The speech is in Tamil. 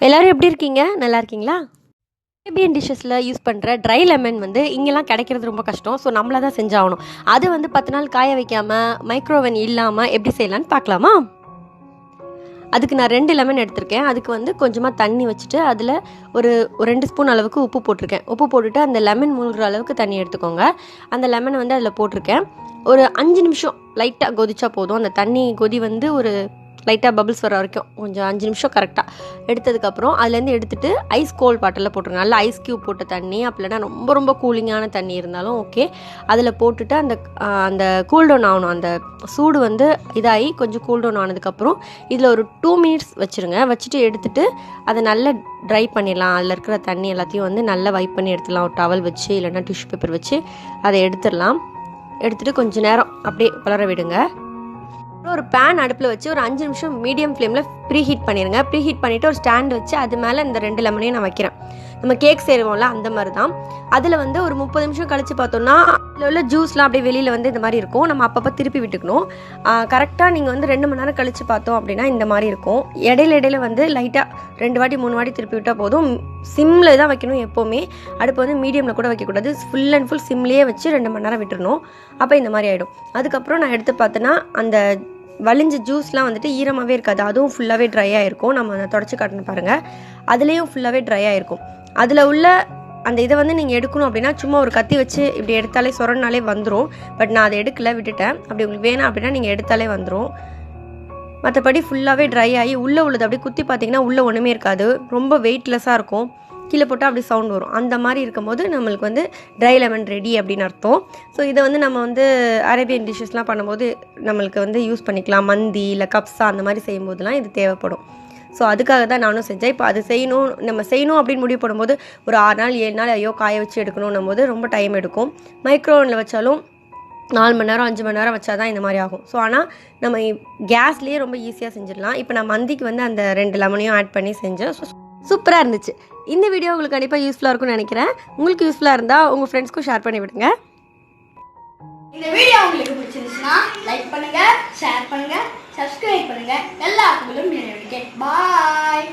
எல்லோரும் எப்படி இருக்கீங்க? நல்லா இருக்கீங்களா? அரேபியன் டிஷ்ஷஸில் யூஸ் பண்ணுற ட்ரை லெமன் வந்து இங்கெல்லாம் கிடைக்கிறது ரொம்ப கஷ்டம். ஸோ நம்மள தான் செஞ்சாகணும். அது வந்து 10 நாள் காய வைக்காமல் மைக்ரோவன் இல்லாமல் எப்படி செய்யலான்னு பார்க்கலாமா? அதுக்கு நான் 2 லெமன் எடுத்திருக்கேன். அதுக்கு வந்து கொஞ்சமாக தண்ணி வச்சுட்டு அதில் ஒரு 2 ஸ்பூன் அளவுக்கு உப்பு போட்டிருக்கேன். உப்பு போட்டுட்டு அந்த லெமன் மூழ்கிற அளவுக்கு தண்ணி எடுத்துக்கோங்க. அந்த லெமனை வந்து அதில் போட்டிருக்கேன். ஒரு 5 நிமிஷம் லைட்டாக கொதிச்சா போதும். அந்த தண்ணி கொதி வந்து ஒரு லைட்டாக பபிள்ஸ் வர வரைக்கும் கொஞ்சம் 5 நிமிஷம் கரெக்டாக எடுத்ததுக்கப்புறம் அதுலேருந்து எடுத்துகிட்டு ஐஸ் கோல்ட் பாட்டிலில் போட்டுருங்க. நல்லா ஐஸ் க்யூப் போட்ட தண்ணி, அப்படின்னா ரொம்ப ரொம்ப கூலிங்கான தண்ணி இருந்தாலும் ஓகே. அதில் போட்டுட்டு அந்த கூல்டவுன் ஆகணும். அந்த சூடு வந்து இதாகி கொஞ்சம் கூல்டவுன் ஆனதுக்கப்புறம் இதில் ஒரு 2 மினிட்ஸ் வச்சுருங்க. வச்சுட்டு எடுத்துகிட்டு அதை நல்லா ட்ரை பண்ணிடலாம். அதில் இருக்கிற தண்ணி எல்லாத்தையும் வந்து நல்லா வைப் பண்ணி எடுத்துடலாம். ஒரு டவல் வச்சு இல்லைன்னா டிஷ்யூ பேப்பர் வச்சு அதை எடுத்துடலாம். எடுத்துகிட்டு கொஞ்சம் நேரம் அப்படியே வளர விடுங்க. ஒரு பேன் அடுப்பில் வச்சு ஒரு 5 நிமிஷம் மீடியம் ஃப்ளேமில் ப்ரீ ஹீட் பண்ணிடுங்க. ப்ரீ ஹீட் பண்ணிவிட்டு ஒரு ஸ்டாண்ட் வச்சு அது மேலே இந்த 2 லெமனையும் நான் வைக்கிறேன். நம்ம கேக் செய்வோம்ல அந்த மாதிரி தான். அதில் வந்து ஒரு 30 நிமிஷம் கழித்து பார்த்தோம்னா அதில் உள்ள ஜூஸ்லாம் அப்படியே வெளியில் வந்து இந்த மாதிரி இருக்கும். நம்ம அப்பப்போ திருப்பி விட்டுக்கணும். கரெக்டாக நீங்கள் வந்து 2 மணி நேரம் கழித்து பார்த்தோம் அப்படின்னா இந்த மாதிரி இருக்கும். இடையில வந்து லைட்டாக 2 வாட்டி 3 வாட்டி திருப்பி விட்டால் போதும். சிம்மில் தான் வைக்கணும் எப்போவுமே. அடுப்பு வந்து மீடியமில் கூட வைக்கக்கூடாது. ஃபுல் அண்ட் ஃபுல் சிம்லேயே வச்சு 2 மணி நேரம் விட்டுறணும். அப்போ இந்த மாதிரி ஆகிடும். அதுக்கப்புறம் நான் எடுத்து பார்த்தேன்னா அந்த வலிஞ்ச ஜூஸ்லாம் வந்துட்டு ஈரமாகவே இருக்காது. அதுவும் ஃபுல்லாகவே ட்ரை ஆகிருக்கும். நம்ம அதை தொடச்சி காட்டணும் பாருங்கள். அதுலேயும் ஃபுல்லாகவே ட்ரை ஆகிருக்கும். அதில் உள்ள அந்த இதை வந்து நீங்கள் எடுக்கணும் அப்படின்னா சும்மா ஒரு கத்தி வச்சு இப்படி எடுத்தாலே சொரனாலே வந்துடும். பட் நான் அதை எடுக்கல, விட்டுட்டேன். அப்படி உங்களுக்கு வேணாம் அப்படின்னா நீங்கள் எடுத்தாலே வந்துடும். மற்றபடி ஃபுல்லாகவே ட்ரை ஆகி உள்ளே உள்ளது அப்படியே குத்தி பார்த்தீங்கன்னா உள்ளே ஒன்றுமே இருக்காது. ரொம்ப வெயிட்லெஸ்ஸாக இருக்கும். கீழே போட்டால் அப்படி சவுண்ட் வரும். அந்த மாதிரி இருக்கும்போது நம்மளுக்கு வந்து ட்ரை லெமன் ரெடி அப்படின்னு அர்த்தம். ஸோ இதை வந்து நம்ம வந்து அரேபியன் டிஷ்ஷஸ்லாம் பண்ணும்போது நம்மளுக்கு வந்து யூஸ் பண்ணிக்கலாம். மந்தி இல்லை கப்ஸா அந்த மாதிரி செய்யும்போதெல்லாம் இது தேவைப்படும். ஸோ அதுக்காக தான் நானும் செஞ்சேன். இப்போ அது நம்ம செய்யணும் அப்படின்னு முடிவு பண்ணும்போது ஒரு 6 நாள் 7 நாள் ஐயோ காய வச்சு எடுக்கணும் போது ரொம்ப டைம் எடுக்கும். மைக்ரோவனில் வச்சாலும் 4 மணி நேரம் 5 மணி நேரம் வச்சா தான் இந்த மாதிரி ஆகும். ஸோ ஆனால் நம்ம கேஸ்லேயே ரொம்ப ஈஸியாக செஞ்சிடலாம். இப்போ நான் மந்திக்கு வந்து அந்த 2 லெமனையும் ஆட் பண்ணி செஞ்சேன். சூப்பராக இருந்துச்சு. இந்த வீடியோ உங்களுக்கு கண்டிப்பாக யூஸ்ஃபுல்லாக இருக்கும்னு நினைக்கிறேன். உங்களுக்கு யூஸ்ஃபுல்லாக இருந்தால் உங்கள் ஃப்ரெண்ட்ஸ்க்கும் ஷேர் பண்ணி விடுங்க. இந்த வீடியோ உங்களுக்கு பிடிச்சிருந்துச்சுன்னா லைக் பண்ணுங்கள், ஷேர் பண்ணுங்கள், சப்ஸ்கிரைப் பண்ணுங்கள். எல்லாத்துக்கும் பாய்.